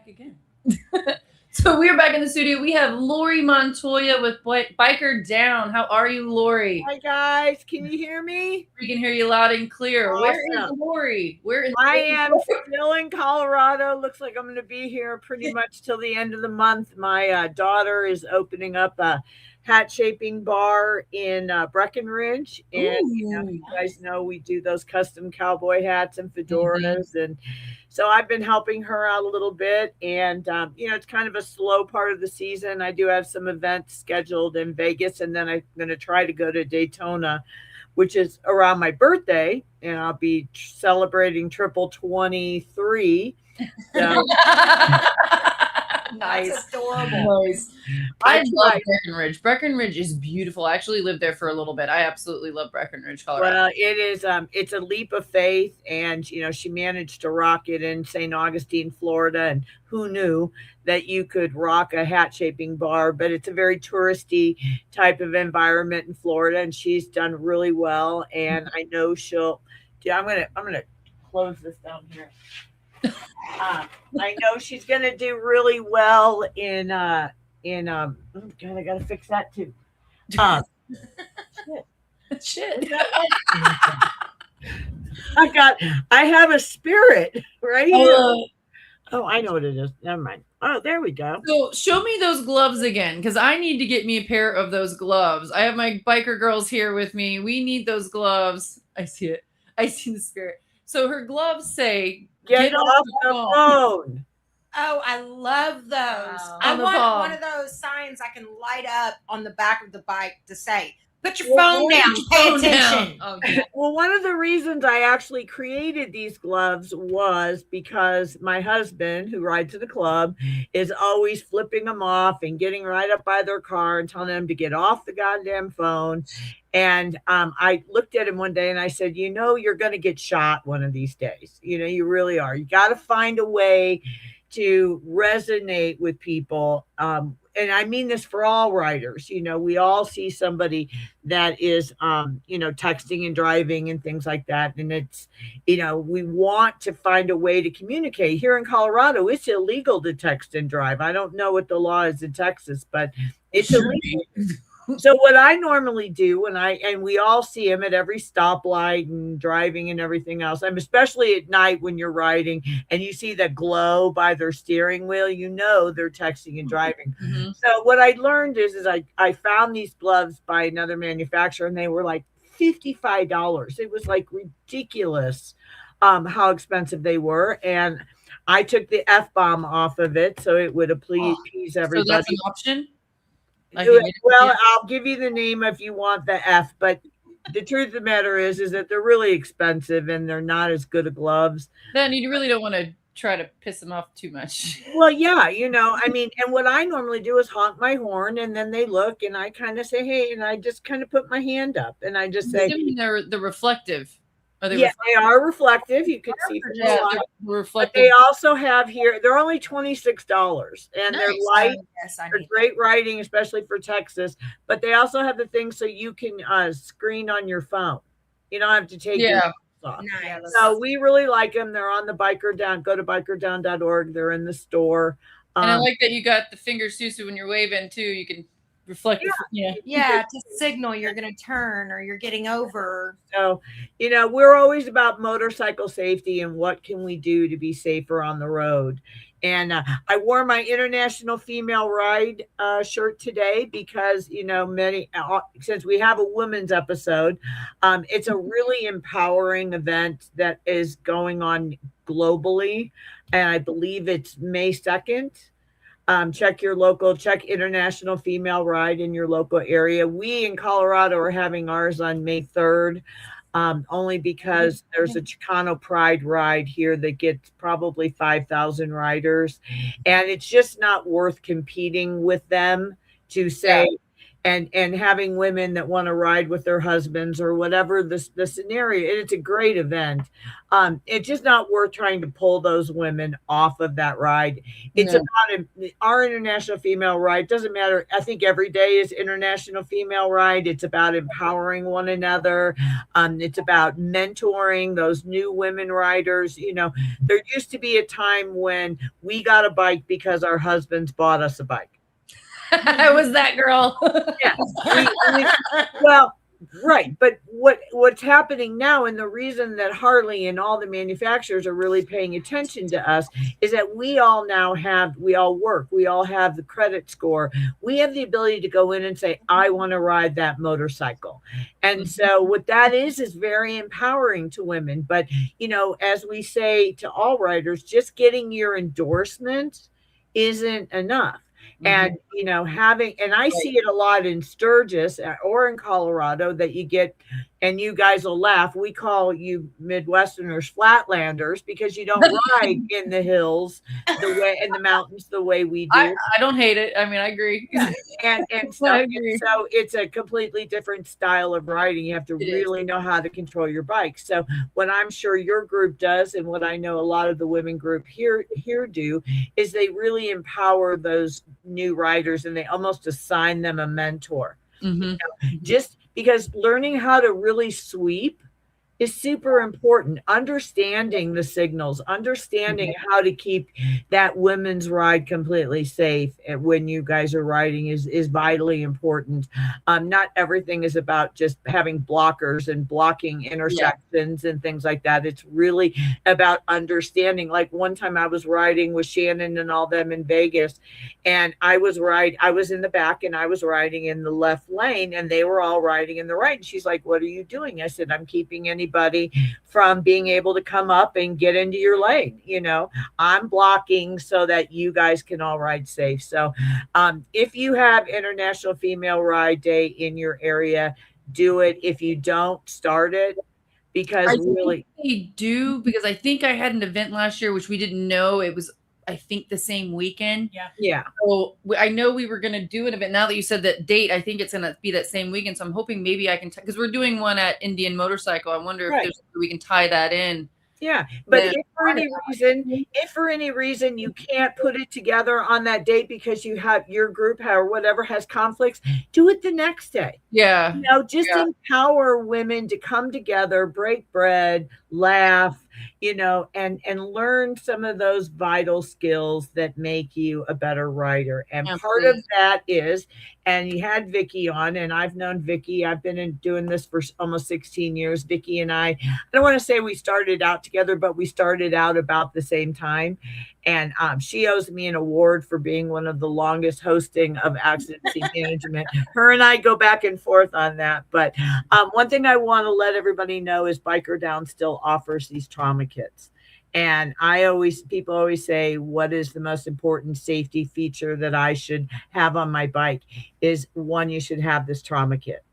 again. So we're back in the studio. We have Laurie Montoya with Biker Down. How are you, Laurie? Hi guys, can you hear me? We can hear you loud and clear. Where is Awesome. Laurie? Where is I am still in Colorado. Looks like I'm going to be here pretty much till the end of the month. My daughter is opening up a hat shaping bar in Breckenridge, and you guys know we do those custom cowboy hats and fedoras, and so I've been helping her out a little bit. And it's kind of a slow part of the season. I do have some events scheduled in Vegas, and then I'm going to try to go to Daytona, which is around my birthday, and I'll be celebrating triple 23. So. Nice. That's adorable. Nice. I love Breckenridge. Breckenridge is beautiful. I actually lived there for a little bit. I absolutely love Breckenridge, Colorado. Well, it is. It's a leap of faith, and she managed to rock it in St. Augustine, Florida, and who knew that you could rock a hat shaping bar? But it's a very touristy type of environment in Florida, and she's done really well. And I know she'll. Yeah, I'm gonna close this down here. I know she's gonna do really well in oh God, I gotta fix that too. Shit. I have a spirit right here. Oh, I know what it is. Never mind. Oh, there we go. So show me those gloves again, because I need to get me a pair of those gloves. I have my biker girls here with me. We need those gloves. I see it. I see the spirit. So her gloves say, Get off the phone. Oh, I love those. Wow. I want one of those signs I can light up on the back of the bike to say, put your phone down, pay attention. Oh, yeah. Well, one of the reasons I actually created these gloves was because my husband, who rides in the club, is always flipping them off and getting right up by their car and telling them to get off the goddamn phone. And I looked at him one day and I said, you're going to get shot one of these days. You really are. You got to find a way to resonate with people. And I mean this for all riders. We all see somebody that is, texting and driving and things like that. And it's, we want to find a way to communicate. Here in Colorado, it's illegal to text and drive. I don't know what the law is in Texas, but it's illegal. So what I normally do and we all see them at every stoplight and driving and everything else. I'm especially at night when you're riding and you see the glow by their steering wheel, they're texting and driving. Mm-hmm. So what I learned is I found these gloves by another manufacturer and they were like $55. It was like ridiculous how expensive they were. And I took the F-bomb off of it so it would appease everybody. So that's an option? Well, I'll give you the name if you want the F, but the truth of the matter is that they're really expensive and they're not as good of gloves. Then you really don't want to try to piss them off too much. Well, yeah, and what I normally do is honk my horn and then they look and I kind of say, hey, and I just kind of put my hand up and I just say, they're reflective. They are reflective. You can see from the reflective. But they also have here, they're only $26 and they're light. They're great riding, especially for Texas. But they also have the thing so you can screen on your phone. You don't have to take your off. Nice. So we really like them. They're on the BikerDown. Go to bikerdown.org. They're in the store. And I like that you got the fingers too, so when you're waving too, you can reflect. Yeah, to signal you're going to turn or you're getting over. So, we're always about motorcycle safety and what can we do to be safer on the road. And I wore my International Female Ride shirt today because, since we have a women's episode, it's a really empowering event that is going on globally. And I believe it's May 2nd. Check International Female Ride in your local area. We in Colorado are having ours on May 3rd, only because there's a Chicano Pride ride here that gets probably 5,000 riders. And it's just not worth competing with them to say, and having women that want to ride with their husbands or whatever the scenario. And it's a great event. It's just not worth trying to pull those women off of that ride. It's No. about our International Female Ride. Doesn't matter. I think every day is International Female Ride. It's about empowering one another. It's about mentoring those new women riders. You know, there used to be a time when we got a bike because our husbands bought us a bike. I was that girl. Yeah. Well, right. But what's happening now, and the reason that Harley and all the manufacturers are really paying attention to us, is that we all work, we all have the credit score. We have the ability to go in and say, I want to ride that motorcycle. And so what that is very empowering to women. But, you know, as we say to all riders, just getting your endorsement isn't enough. And, you know, and I see it a lot in Sturgis or in Colorado that you get, and you guys will laugh, we call you Midwesterners flatlanders because you don't ride in the hills in the mountains the way we do. I don't hate it. I mean, I agree. Yeah. And so it's a completely different style of riding. You have to really know how to control your bike. So what I'm sure your group does, and what I know a lot of the women group here do, is they really empower those new riders and they almost assign them a mentor. You know, just because learning how to really sweep is super important. Understanding the signals, understanding how to keep that women's ride completely safe when you guys are riding is vitally important. Not everything is about just having blockers and blocking intersections and things like that. It's really about understanding. Like one time I was riding with Shannon and all them in Vegas, and I was in the back and I was riding in the left lane and they were all riding in the right. And she's like, what are you doing? I said, I'm keeping anybody from being able to come up and get into your lane. You know, I'm blocking so that you guys can all ride safe. So if you have International Female Ride Day in your area, do it. If you don't, start it. Because really they do, because I think I had an event last year which we didn't know it was, I think, the same weekend. Yeah. So I know we were going to do an event. Now that you said that date, I think it's going to be that same weekend. So I'm hoping maybe I can, because we're doing one at Indian Motorcycle. I wonder if we can tie that in. Yeah, but if for any reason you can't put it together on that date because you have your group or whatever has conflicts, do it the next day. Yeah. You know, just empower women to come together, break bread, laugh, you know, and learn some of those vital skills that make you a better rider. And part of that is, and you had Vicky on, and I've known Vicky. I've been doing this for almost 16 years. Vicky and I don't want to say we started out together, but we started out about the same time. And she owes me an award for being one of the longest hosting of accident scene management. Her and I go back and forth on that. But one thing I want to let everybody know is BikerDown still offers these trauma kits. And people always say, what is the most important safety feature that I should have on my bike? Is one, you should have this trauma kit.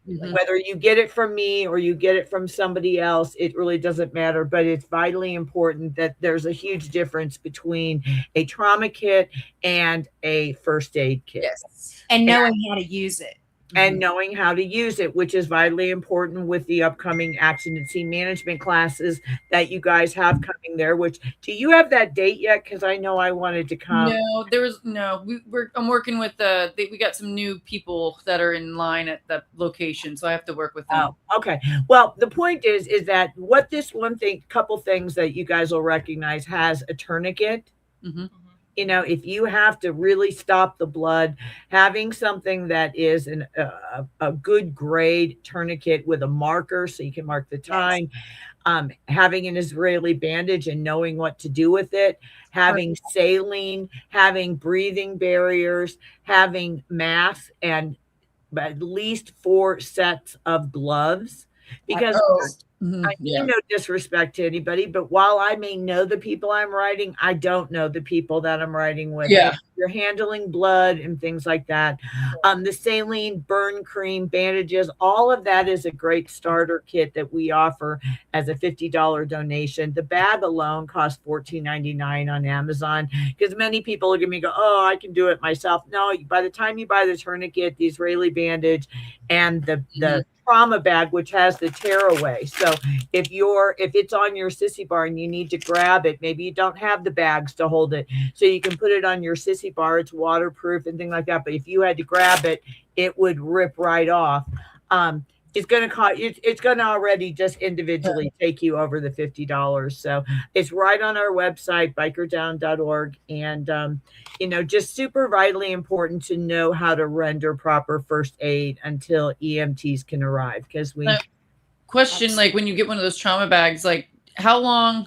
Whether you get it from me or you get it from somebody else, it really doesn't matter. But it's vitally important that there's a huge difference between a trauma kit and a first aid kit. Yes. And knowing how to use it. And knowing how to use it, which is vitally important with the upcoming accident scene management classes that you guys have coming there. Which, do you have that date yet? Because I know I wanted to come. No, there was no. I'm working with we got some new people that are in line at the location, so I have to work with them. Oh, okay. Well, the point is that what this couple things that you guys will recognize has a tourniquet. You know, if you have to really stop the blood, having something that is a good grade tourniquet with a marker so you can mark the time, having an Israeli bandage and knowing what to do with it, having saline, having breathing barriers, having masks, and at least 4 sets of gloves. Because I mean no disrespect to anybody, but while I may know the people I'm riding, I don't know the people that I'm riding with. Yeah. you're handling blood and things like that. The saline, burn cream, bandages, all of that is a great starter kit that we offer as a $50 donation. The bag alone costs $14.99 on Amazon, because many people are going to go, oh, I can do it myself. No, by the time you buy the tourniquet, the Israeli bandage, and the trauma bag, which has the tearaway. So if it's on your sissy bar and you need to grab it, maybe you don't have the bags to hold it, so you can put it on your sissy bar. It's waterproof and things like that. But if you had to grab it, it would rip right off. It's going to cost, it's going to already just individually take you over the $50. So it's right on our website, bikerdown.org. And, just super vitally important to know how to render proper first aid until EMTs can arrive. Because question, like when you get one of those trauma bags, like how long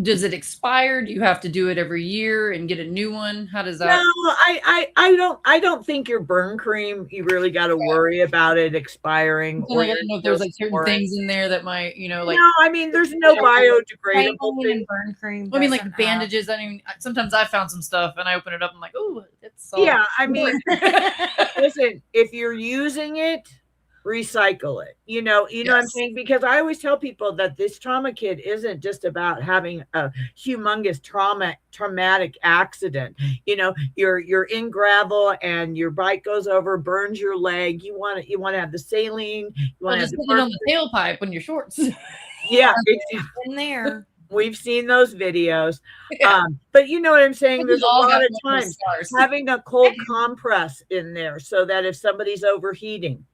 does it expire? Do you have to do it every year and get a new one? How does that? No, I don't think your burn cream, you really got to worry about it expiring. So, like, I don't know if there's like certain things in there that might, like. No, I mean, there's no biodegradable thing. Burn cream. I mean, like bandages. I mean, sometimes I found some stuff and I open it up. I'm like, oh, it's soft. Yeah, I mean, listen, if you're using it, recycle it. You know what I'm saying? Because I always tell people that this trauma kit isn't just about having a humongous traumatic accident. You're in gravel and your bike goes over, burns your leg. You want to have the saline. You want to just put it on the tailpipe when you're shorts. Yeah, in there. We've seen those videos. But you know what I'm saying? There's a lot of times having a cold compress in there so that if somebody's overheating,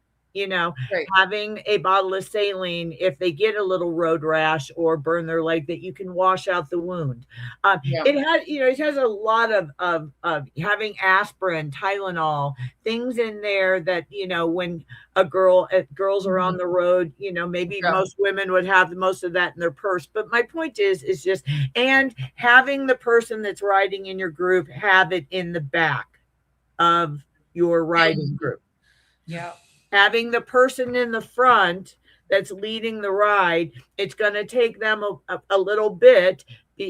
having a bottle of saline, if they get a little road rash or burn their leg, that you can wash out the wound. It has a lot of having aspirin, Tylenol, things in there that, when girls are on the road, maybe most women would have most of that in their purse. But my point is just, and having the person that's riding in your group have it in the back of your riding group. Yeah. Having the person in the front that's leading the ride, it's going to take them a little bit,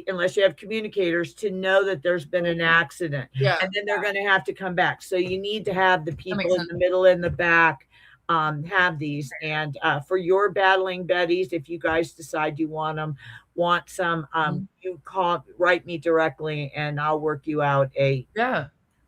unless you have communicators, to know that there's been an accident. Yeah. And then they're going to have to come back. So you need to have the people in the middle and the back have these. And for your battling Bettys, if you guys decide you want some, you write me directly and I'll work you out a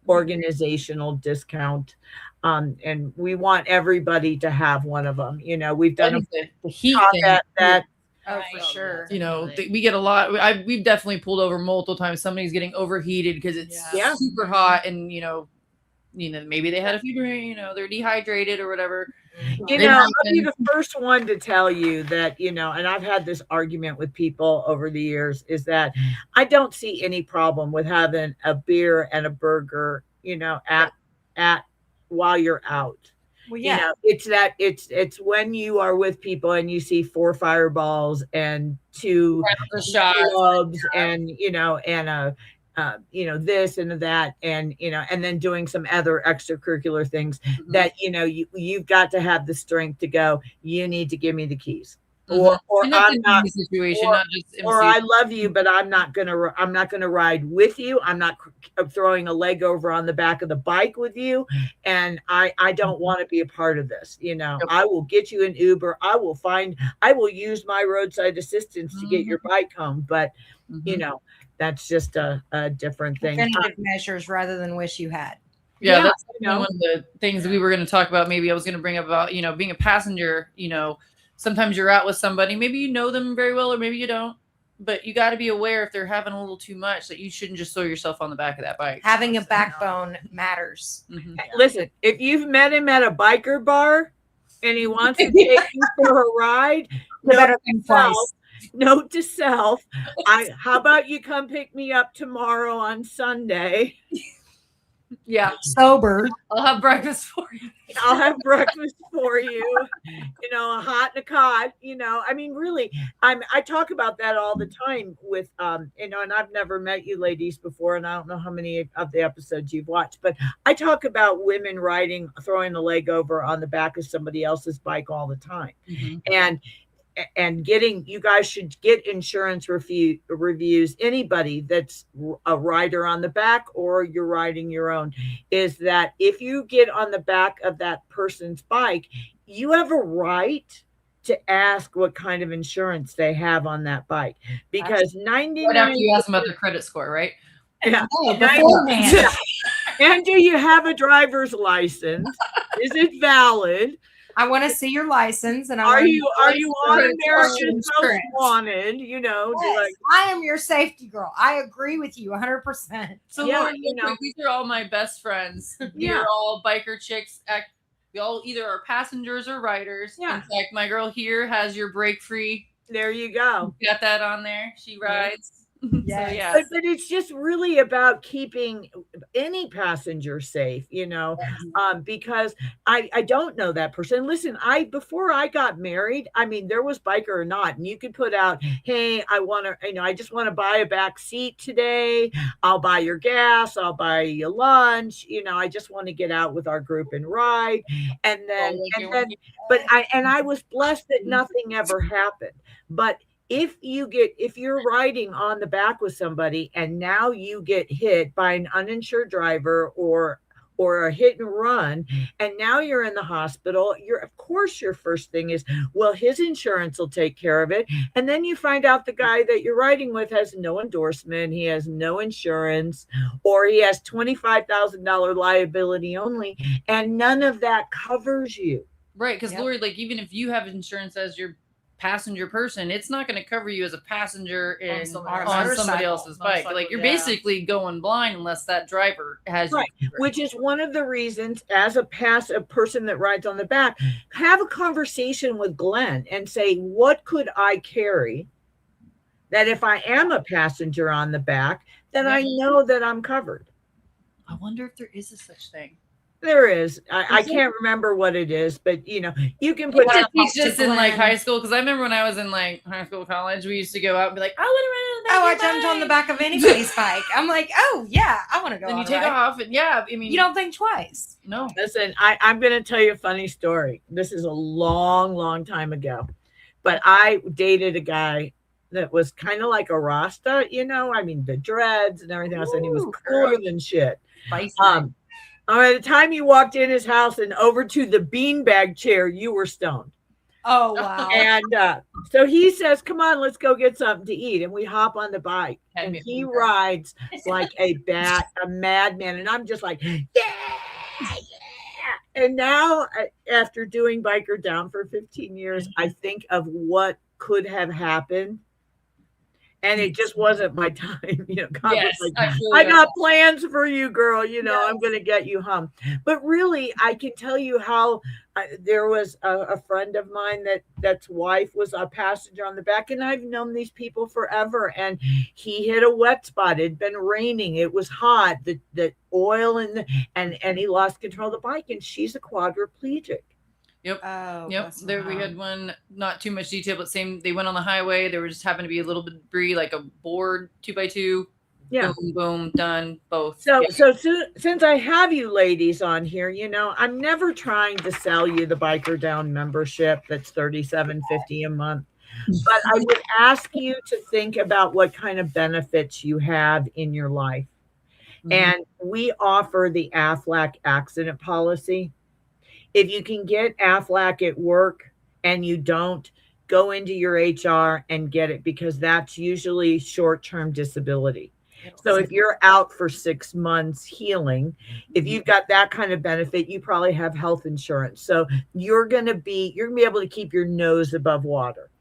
organizational discount. And we want everybody to have one of them. We've done the heat thing. That Oh, for sure. We get a lot. We've definitely pulled over multiple times. Somebody's getting overheated because it's super hot, and maybe they had a fever. They're dehydrated or whatever. I'll be the first one to tell you that, and I've had this argument with people over the years, is that I don't see any problem with having a beer and a burger, at while you're out. Well, yeah. It's when you are with people and you see 4 fireballs and 2 clubs and this and that, and then doing some other extracurricular things that you've got to have the strength to go, you need to give me the keys. Or I'm not situation, not just MC. Or I love you, but I'm not gonna ride with you. I'm not throwing a leg over on the back of the bike with you, and I don't want to be a part of this. I will get you an Uber. I will use my roadside assistance to get your bike home. But that's just a different thing. Definitive measures rather than wish you had. Yeah, that's one of the things that we were going to talk about. Maybe I was going to bring up about being a passenger. Sometimes you're out with somebody, maybe you know them very well, or maybe you don't, but you got to be aware if they're having a little too much, that you shouldn't just throw yourself on the back of that bike. Having a backbone matters. Mm-hmm. Listen, if you've met him at a biker bar and he wants to take you for a ride, note to self, how about you come pick me up tomorrow on Sunday? Yeah, sober. I'll have breakfast for you. A hot and a cod. I mean, really, I talk about that all the time with and I've never met you ladies before, and I don't know how many of the episodes you've watched, but I talk about women throwing a leg over on the back of somebody else's bike all the time. And and you guys should get insurance reviews. Anybody that's a rider on the back or you're riding your own, is that if you get on the back of that person's bike, you have a right to ask what kind of insurance they have on that bike, because 99 right after you ask them about their credit score, right? Yeah. Beforehand. And do you have a driver's license? Is it valid? I want to see your license, and are you on America's America's Most Wanted? You know, yes, I am your safety girl. I agree with you 100%. So yeah, Laurie, these are all my best friends. You're all biker chicks. We all either are passengers or riders. Yeah. In fact, my girl here has your break free. There you go. Got that on there. She rides. Yes. So, yeah. But it's just really about keeping any passenger safe, you know, because I don't know that person. Listen, before I got married, I mean, there was biker or not, and you could put out, hey, I just want to buy a back seat today. I'll buy your gas. I'll buy you lunch. You know, I just want to get out with our group and ride. And then, I was blessed that nothing ever happened. But if you're riding on the back with somebody and now you get hit by an uninsured driver or a hit and run, and now you're in the hospital, of course your first thing is, well, his insurance will take care of it. And then you find out the guy that you're riding with has no endorsement, he has no insurance, or he has $25,000 liability only, and none of that covers you. Right, because Laurie, like, even if you have insurance as your passenger person, it's not going to cover you as a passenger on somebody else's bike. Like, you're basically going blind unless that driver has right. Which is one of the reasons, as a person that rides on the back, have a conversation with Glenn and say, what could I carry that if I am a passenger on the back, then I know that I'm covered? I wonder if there is a such thing. There is. I can't remember what it is, but you know, you can put. He's just in like high school, because I remember when I was in like high school, college, we used to go out and be like, I want to ride. I jumped on the back of anybody's bike. I'm like, oh yeah, I want to go. Then you take off, and I mean, you don't think twice. No. Listen, I'm going to tell you a funny story. This is a long, long time ago, but I dated a guy that was kind of like a Rasta, you know. I mean, the dreads and everything else, and he was cooler than shit. By the time you walked in his house and over to the beanbag chair, you were stoned. Oh, wow. And so he says, come on, let's go get something to eat. And we hop on the bike. And he rides like a madman. And I'm just like, yeah. And now, after doing BikerDown for 15 years, I think of what could have happened. And it just wasn't my time, you know. Yes, like, I got plans for you, girl. You know, I'm going to get you home. But really, I can tell you how there was a friend of mine that's wife was a passenger on the back, and I've known these people forever. And he hit a wet spot. It'd been raining. It was hot. The oil and he lost control of the bike, and she's a quadriplegic. Yep. Oh, yep. There we had one, not too much detail, but they went on the highway. There just happened to be a little bit of debris, like a board 2x2. Yeah. Boom, boom, done. Both. So since I have you ladies on here, you know, I'm never trying to sell you the BikerDown membership that's $37.50 a month. But I would ask you to think about what kind of benefits you have in your life. Mm-hmm. And we offer the AFLAC accident policy. If you can get AFLAC at work and you don't, go into your HR and get it, because that's usually short-term disability. So if you're out for 6 months healing, if you've got that kind of benefit, you probably have health insurance. So you're going to be able to keep your nose above water.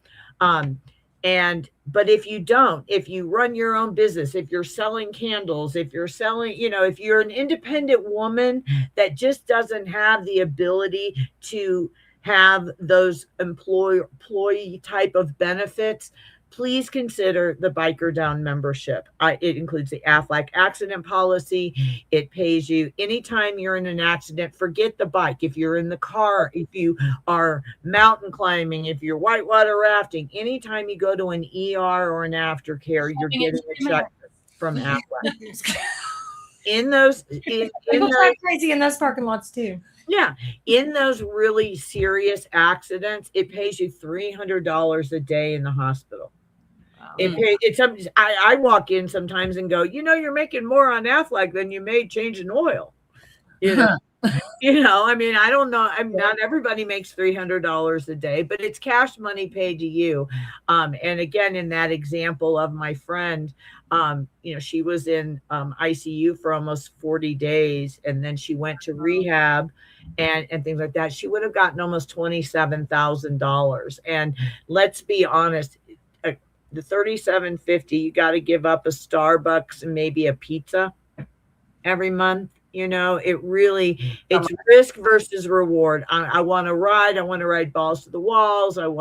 But if you don't, if you run your own business, if you're selling candles, if you're selling, you know, if you're an independent woman that just doesn't have the ability to have those employee type of benefits, please consider the BikerDown membership. It includes the AFLAC accident policy. It pays you anytime you're in an accident. Forget the bike. If you're in the car, if you are mountain climbing, if you're whitewater rafting, anytime you go to an ER or an aftercare, you're getting a check from AFLAC. in those, People drive crazy in those parking lots too. Yeah, in those really serious accidents, it pays you $300 a day in the hospital. I walk in sometimes and go, you're making more on Aflac than you made changing oil. I mean, I don't know. Not everybody makes $300 a day, but it's cash money paid to you. And again, in that example of my friend, she was in ICU for almost 40 days, and then she went to rehab and things like that. She would have gotten almost $27,000. And let's be honest, the $37.50, you got to give up a Starbucks and maybe a pizza every month. It's risk versus reward. I want to ride balls to the walls. But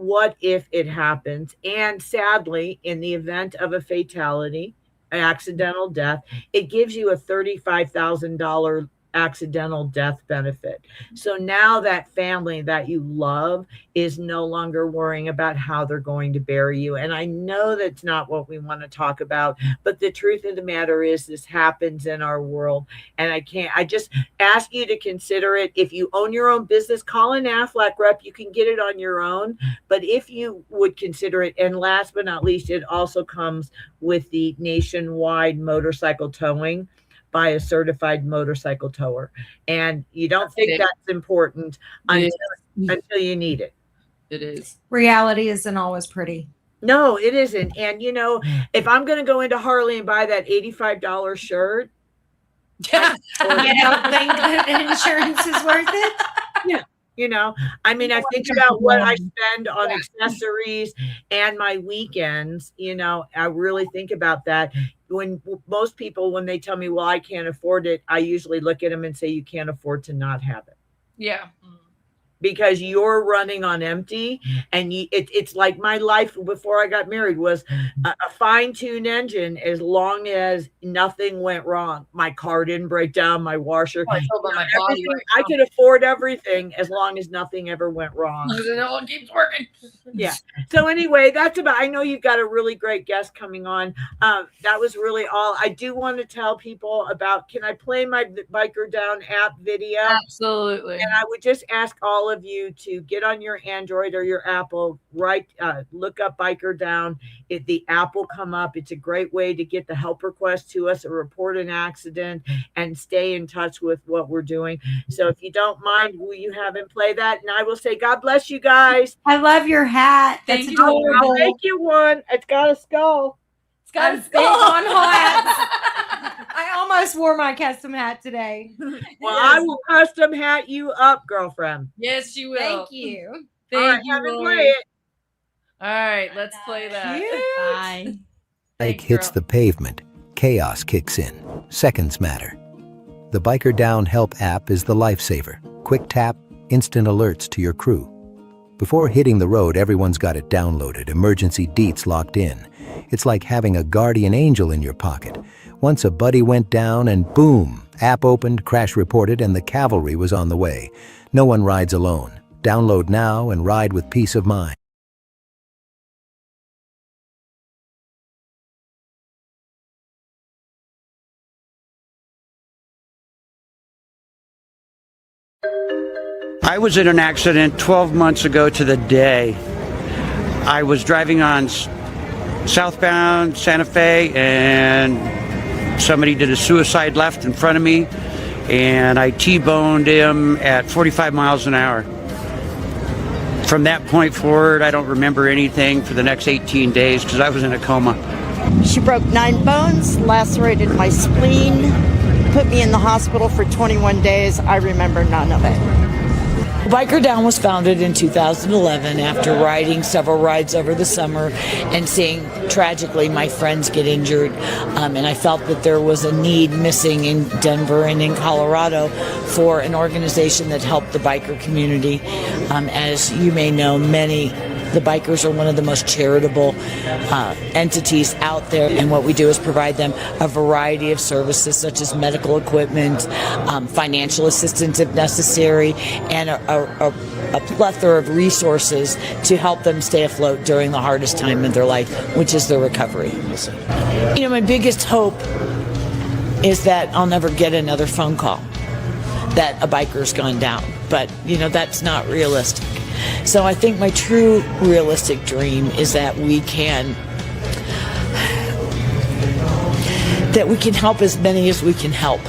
what if it happens? And sadly, in the event of a fatality, an accidental death, it gives you a $35,000 accidental death benefit. So now that family that you love is no longer worrying about how they're going to bury you. And I know that's not what we want to talk about, but the truth of the matter is this happens in our world. And I just ask you to consider it. If you own your own business, call an Aflac rep. You can get it on your own. But if you would consider it, and last but not least, it also comes with the nationwide motorcycle towing by a certified motorcycle tower. And you don't think that's important until you need it. It is. Reality isn't always pretty. No, it isn't. And if I'm going to go into Harley and buy that $85 shirt, you don't think that insurance is worth it? Yeah. I mean, I think about what I spend on accessories and my weekends. I really think about that. When most people, when they tell me, well, I can't afford it, I usually look at them and say, you can't afford to not have it. Yeah. Because you're running on empty, and it's like my life before I got married was a fine-tuned engine. As long as nothing went wrong, my car didn't break down, my washer, I could afford everything as long as nothing ever went wrong. It all keeps working. Yeah. So anyway, I know you've got a really great guest coming on. That was really all. I do want to tell people about, can I play my BikerDown app video? Absolutely. And I would just ask all of you to get on your Android or your Apple, look up BikerDown. The app will come up. It's a great way to get the help request to us or report an accident and stay in touch with what we're doing. So if you don't mind, will you have him play that? And I will say, God bless you guys. I love your hat. That's adorable. I'll make you one. It's got a skull. It's got a skull on hats. I almost wore my custom hat today. Well, I will custom hat you up, girlfriend. Yes, you will. Thank you. Thank you, have him Laurie. play it. All right, let's play that. Bye. Bike hits the pavement, chaos kicks in. Seconds matter. The BikerDown Help app is the lifesaver. Quick tap, instant alerts to your crew. Before hitting the road, everyone's got it downloaded, emergency deets locked in. It's like having a guardian angel in your pocket. Once a buddy went down and boom, app opened, crash reported, and the cavalry was on the way. No one rides alone. Download now and ride with peace of mind. I was in an accident 12 months ago to the day. I was driving on southbound Santa Fe, and somebody did a suicide left in front of me, and I T-boned him at 45 miles an hour. From that point forward, I don't remember anything for the next 18 days because I was in a coma. She broke 9 bones, lacerated my spleen, put me in the hospital for 21 days. I remember none of it. BikerDown was founded in 2011 after riding several rides over the summer and seeing, tragically, my friends get injured. And I felt that there was a need missing in Denver and in Colorado for an organization that helped the biker community. As you may know, the bikers are one of the most charitable entities out there, and what we do is provide them a variety of services such as medical equipment, financial assistance if necessary, and a plethora of resources to help them stay afloat during the hardest time of their life, which is their recovery. My biggest hope is that I'll never get another phone call that a biker's gone down. But, that's not realistic. So I think my true realistic dream is that we can help as many as we can help,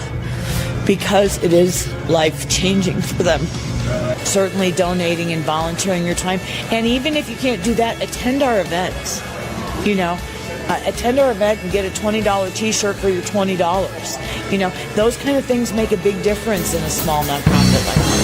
because it is life-changing for them. Certainly donating and volunteering your time. And even if you can't do that, attend our events. Attend our event and get a $20 t-shirt for your $20. Those kind of things make a big difference in a small nonprofit like that.